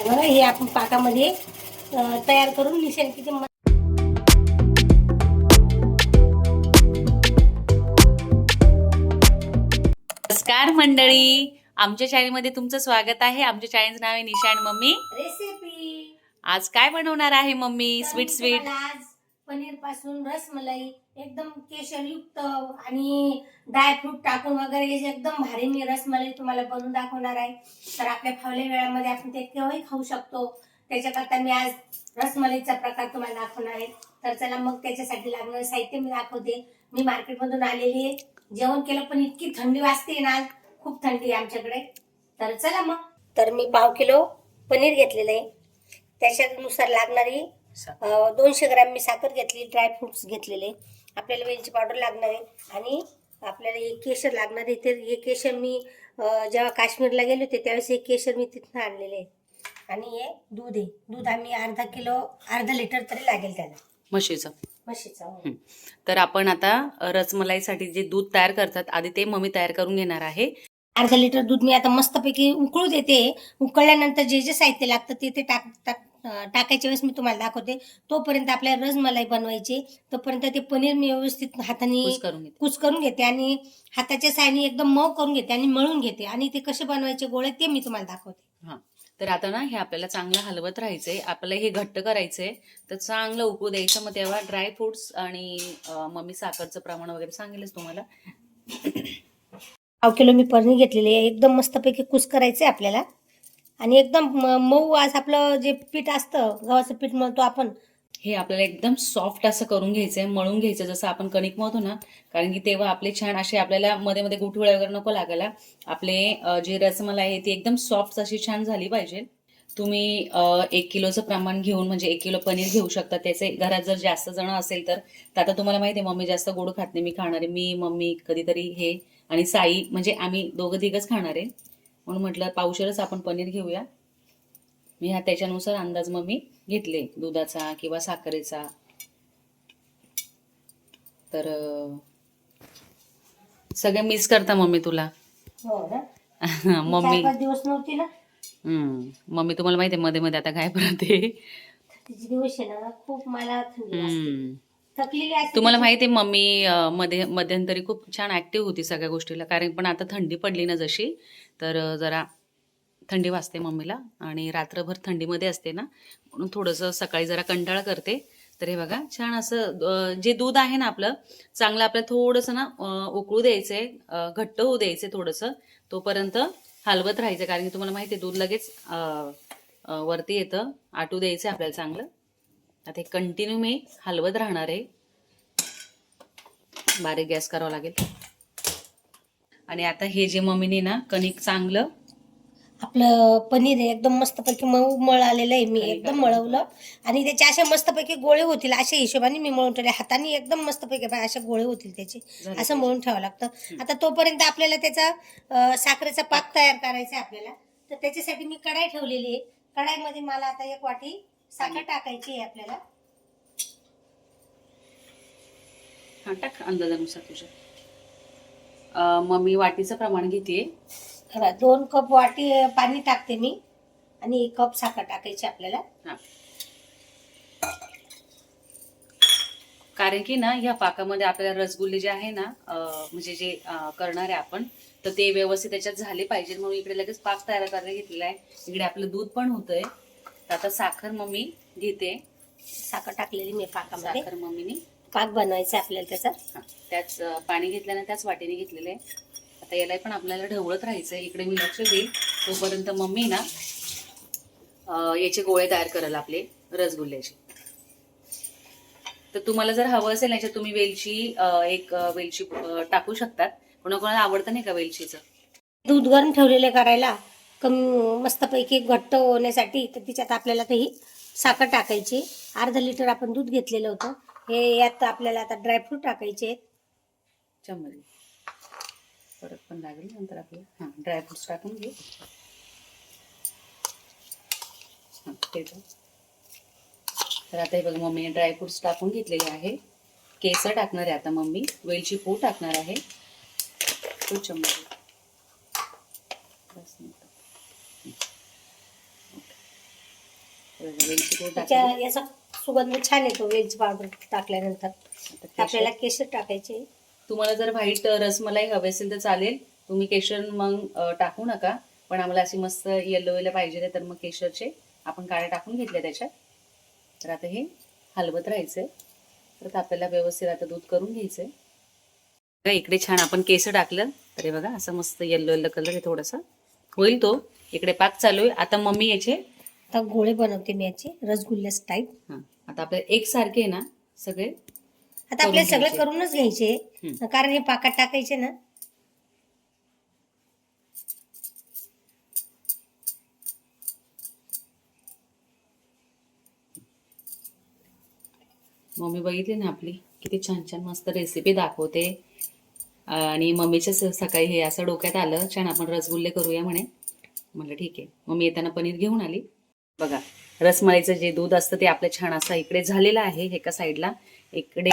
हे आपण पाकामध्ये तयार करून निशाण किती नमस्कार मंडळी, आमच्या चॅनलमध्ये तुमचं स्वागत आहे. आमच्या चॅनलचं नाव आहे निशा आणि मम्मी रेसिपी. आज काय बनवणार आहे मम्मी? स्वीट आज पनीर पासून रसमलाई एकदम केशरयुक्त आणि ड्रायफ्रूट टाकून वगैरे एकदम भारी मी रसमलाई तुम्हाला बनवून दाखवणार आहे. तर आपल्या फावल्या वेळामध्ये आपण ते केव्हाही खाऊ शकतो. त्याच्याकरता मी आज रसमलाईचा प्रकार तुम्हाला दाखवणार आहे. तर चला मग त्याच्यासाठी लागणारं साहित्य मी दाखवते. मी मार्केटमधून आलेली आहे. जेवण केलं पण इतकी थंडी वाजते ना, खूप थंडी आहे आमच्याकडे. तर चला मग. तर मी 1/2 किलो पनीर घेतलेलं आहे. त्याच्यानुसार लागणारी 200 ग्रॅम मी साखर घेतली, ड्रायफ्रुट्स घेतलेले, आपल्याला वेलची पावडर लागणार आहे आणि आपल्याला एक केशर लागणार आहे. तर हे केशर मी जेव्हा काश्मीरला गेले होते त्यावेळेस हे केशर मी तिथून आणलेले आहे. आणि हे दूध आहे. दूध आम्ही अर्धा लिटर तरी लागेल त्याला, म्हशीचं. तर आपण आता रसमलाईसाठी जे दूध तयार करतात आधी ते मम्मी तयार करून घेणार आहे. अर्धा लिटर दूध मी आता मस्तपैकी उकळू देते. उकळल्यानंतर जे जे साहित्य लागतं ते टाकायच्या वेळेस मी तुम्हाला दाखवते. तोपर्यंत आपल्याला रसमलाई बनवायची. तोपर्यंत ते पनीर मी व्यवस्थित हाताने कुस्करून घेते आणि हाताच्या साहाय्याने एकदम मऊ करून घेते आणि मळून घेते. आणि ते कसे बनवायचे गोळे ते मी तुम्हाला दाखवते. हा, तर आता ना हे आपल्याला चांगलं हलवत राहायचंय. आपल्याला हे घट्ट करायचंय. तर चांगलं उकळू द्यायचं. मग तेव्हा ड्रायफ्रुट्स आणि मम्मी साखरचं प्रमाण वगैरे सांगेलच तुम्हाला. 1/2 किलो मी पनीर घेतलेली आहे. एकदम मस्तपैकी कुस्करायचंय आपल्याला आणि एकदम मऊ आज आपलं जे पीठ असतं, गव्हाचं पीठ मळतो आपण, हे आपल्याला एकदम सॉफ्ट असं करून घ्यायचंय, मळून घ्यायचं जसं आपण कणिक मळतो ना. कारण की तेव्हा आपले छान असे आपल्याला मध्ये मध्ये गुठळ्या वगैरे नको लागायला. आपले जे रसमलाई आहे ती एकदम सॉफ्ट अशी छान झाली पाहिजे. तुम्ही 1 किलोचं प्रमाण घेऊन म्हणजे 1 किलो पनीर घेऊ शकता. त्याचे घरात जर जास्त जण असेल तर आता तुम्हाला माहिती आहे मम्मी जास्त गोड खात नाही. मी खाणारे, मी मम्मी कधीतरी हे आणि साई, म्हणजे आम्ही दोघं तिघच खाणार आहे. म्हणून म्हटलं पावशेरच आपण पनीर घेऊया. मी हा त्याच्यानुसार अंदाज मम्मी घेतले दुधाचा किंवा साखरेचा. तर सगळे मिस करता मम्मी तुला. हो ना. मम्मी 4-5 दिवस नव्हती ना. मम्मी तुम्हाला माहिती आहे मध्ये मध्ये आता काय करते. तिचे दिवस आहे ना, खूप मला थंडी वाजते. थकलेली असते. तुम्हाला माहिती आहे मम्मी मध्यंतरी खूप छान ऍक्टिव्ह होती सगळ्या गोष्टीला. कारण पण आता थंडी पडली ना जशी, तर जरा थंडी वाजते मम्मीला आणि रात्रभर थंडीमध्ये असते ना, म्हणून थोडंसं सकाळी जरा कंटाळा करते. तर हे बघा छान असं जे दूध आहे ना आपलं चांगलं आपलं थोडंसं ना उकळू द्यायचंय, घट्ट होऊ द्यायचंय थोडंसं. तोपर्यंत हलवत राहायचं. कारण की तुम्हाला माहिती आहे दूध लगेच वरती येतं. आटू द्यायचं आपल्याला चांगलं. आता हे कंटिन्यू मी हलवत राहणार आहे. बारीक गॅस करावा लागेल. आणि आता हे जे मम्मीने ना कणिक चांगलं आपलं पनीर आहे एकदम मस्तपैकी मऊ आलेलं आहे. मी एकदम मळवलं आणि त्याचे असे मस्तपैकी गोळे होतील अशा हिशोबाने मी मळून ठेवले. हाताने एकदम मस्तपैकी असे गोळे होतील त्याचे, असं मळून ठेवावं लागतं. आता तोपर्यंत आपल्याला त्याचा साखरेचा पाक तयार करायचा आहे आपल्याला. तर त्याच्यासाठी मी कढाई ठेवलेली आहे. कढाईमध्ये मला आता 1 वाटी साखर टाकायची आहे आपल्याला. हा टाक अंदाजानुसार तुझ्या. मम्मी वाटीचं प्रमाण घेते. 2 कप वाटी पाणी टाकते मी आणि 1 कप साखर टाकायची आपल्याला. कारण की ना ह्या पाकामध्ये आपल्याला रसगुल्ले जे आहे ना म्हणजे जे करणार आहे आपण, तर ते व्यवस्थित त्याच्यात झाले पाहिजे. म्हणून इकडे लगेच पाक तयार करायला घेतलेला आहे. इकडे आपलं दूध पण होतंय. तर आता साखर मम्मी घेते. साखर टाकलेली मी पाकामध्ये. साखर मम्मीने पाक बनवायचा आपल्याला त्याचा. त्याच पाणी घेतल्याने त्याच वाटीने घेतलेलं आहे. आता याला पण आपल्याला ढवळत राहायचंय. इकडे मी लक्ष देईल तोपर्यंत मम्मी ना याचे गोळे तयार कराल आपले रसगुल्ल्याचे. तर तुम्हाला जर हवं असेल याच्यात तुम्ही एक वेलची टाकू शकतात. कोणाकोणाला आवडतं नाही का वेलचीचं. दूध गरम ठेवलेले करायला मस्तपैकी घट्ट होण्यासाठी. तर तिच्यात आपल्याला ही साखर टाकायची. अर्धा लिटर आपण दूध घेतलेलं होतं. हे यात आपल्याला आता ड्रायफ्रूट टाकायचे. चमच परत पण लागेल नंतर आपल्याला. ड्रायफ्रुट्स टाकून घे. तर आता हे बघ मम्मीने ड्रायफ्रुट्स टाकून घेतलेले आहे. केसर टाकणार आहे आता मम्मी. वेलची पूड टाकणार आहे. तो चमच वेलची पूड त्याच्या टाकली. याचा सुगंध छान येतो वेलची पावडर टाकल्यानंतर. आता आपल्याला केशर टाकायचे. तुम्हाला जर व्हाईट रसमलाई हवी असेल तर चालेल, तुम्ही केशर मग टाकू नका. पण आम्हाला अशी मस्त येलो पाहिजे तर मग केशरचे आपण काळे टाकून घेतले त्याच्यात. तर आता हे हलवत राहायचंय. तर आपल्याला व्यवस्थित आता दूध करून घ्यायचंय. बघा इकडे छान आपण केसर टाकलं तर हे बघा असं मस्त येलो कलर आहे, थोडासा होईल तो. इकडे पाक चालू आहे. आता मम्मी याचे आता गोळे बनवते मी याचे रसगुल्ले टाईप. हा आता आपल्याला एकसारखे आहे ना सगळे आता आपल्याला सगळं घ्यायचे. करूनच घ्यायचे, हम्म. कारण हे पाकात टाकायचे ना. मम्मी बघितली ना आपली किती छान छान मस्त रेसिपी दाखवते. आणि मम्मीच्या सकाळी हे असं डोक्यात आलं छान आपण रसगुल्ले करूया म्हणे. म्हणलं ठीक आहे. मम्मी येताना पनीर घेऊन आली. बघा रसमलाईचं जे दूध असतं ते आपलं छान असं इकडे झालेलं आहे एका साईडला. इकडे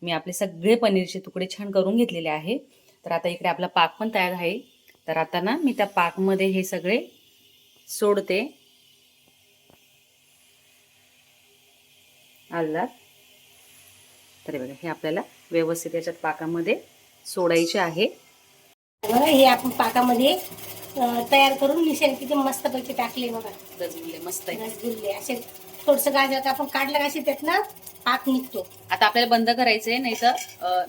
मी आपले सगळे पनीरचे तुकडे छान करून घेतलेले आहे. तर आता इकडे आपला पाक पण तयार आहे. तर आता ना मी त्या पाकमध्ये हे सगळे सोडते. आलात तर बघा हे आपल्याला व्यवस्थित याच्यात पाकामध्ये सोडायचे आहे. बघा हे आपण पाकामध्ये तयार करून मिश्रण किती मस्त पैकी टाकले बघा. रसगुल्ले मस्त आहे. रसगुल्ले असे थोडस गाजर आपण काढलं का त्यात ना पाक निघतो. आता आपल्याला बंद करायचंय, नाही तर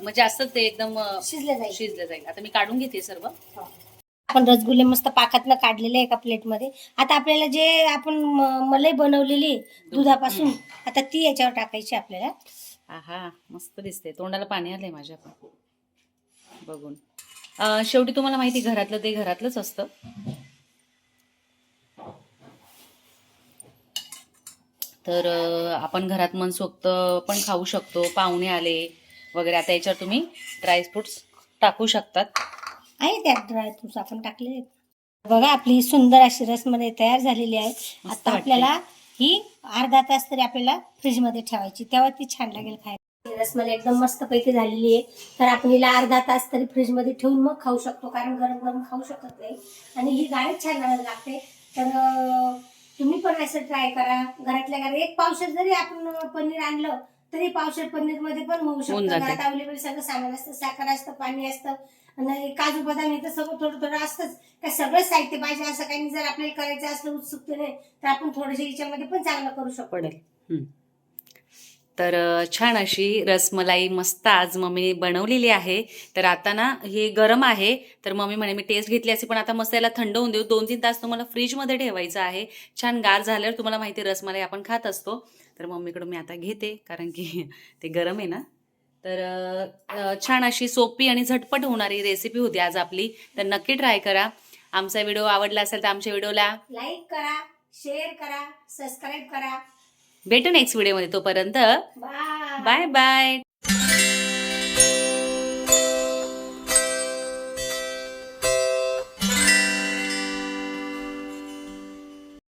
म्हणजे असं ते एकदम शिजलं जाईल. आता मी काढून घेते सर्व. आपण रसगुल्ले मस्त पाकातनं काढलेले एका प्लेटमध्ये. आता आपल्याला जे आपण मलाई बनवलेली दुधापासून आता ती याच्यावर टाकायची आपल्याला. आहा मस्त दिसते, तोंडाला पाणी आलंय माझ्या पण बघून. शेवटी तुम्हाला माहिती घरातलं ते घरातलंच असतं. तर आपण घरात मनसोक्त पण खाऊ शकतो. पाहुणे आले वगैरे आता याच्यावर तुम्ही ड्रायफ्रुट्स टाकू शकतात. आहे त्यात ड्रायफ्रुट्स आपण टाकले. बघा आपली सुंदर अशी रसमलाई तयार झालेली आहे. आता आपल्याला ही अर्धा तास तरी आपल्याला फ्रीजमध्ये ठेवायची, तेव्हा ती छान लागेल खायला. रसमलाई एकदम मस्त पैकी झालेली आहे. तर आपण हिला अर्धा तास तरी फ्रीजमध्ये ठेवून मग खाऊ शकतो, कारण गरम गरम खाऊ शकत नाही. आणि ही गाडीच छान लागते. तर तुम्ही पण असं ट्राय करा. घरातल्या घरात एक पावशेर जरी आपण पनीर आणलं तरी पावशेर पनीर मध्ये पण होऊ शकतं. घरात अवेलेबल सगळं सामान असतं, साखर असतं, पाणी असतं आणि काजू बदाम हे तर सगळं थोडं थोडं असतंच. काय सगळं साहित्य पाहिजे असं काही नाही. जर आपल्याला करायचं असलं उत्सुकतेने तर आपण थोडंसं याच्यामध्ये पण चांगलं करू शकतो. तर छान अशी रसमलाई मस्त आज मम्मीने बनवलेली आहे. तर आता ना हे गरम आहे, तर मम्मी म्हणे मी टेस्ट घेतली असे, पण आता मस्त याला थंड होऊन देऊ. 2-3 तास तुम्हाला फ्रीजमध्ये ठेवायचं आहे. छान गार झाल्यावर तुम्हाला माहिती रसमलाई आपण खात असतो. तर मम्मीकडून मी आता घेते, कारण की ते गरम आहे ना. तर छान अशी सोपी आणि झटपट होणारी रेसिपी होती आज आपली. तर नक्की ट्राय करा. आमचा व्हिडिओ आवडला असेल तर आमच्या व्हिडिओला लाईक करा, शेअर करा, सबस्क्राईब करा. भेटू नेक्स्ट व्हिडिओमध्ये. तोपर्यंत बाय बाय बाय.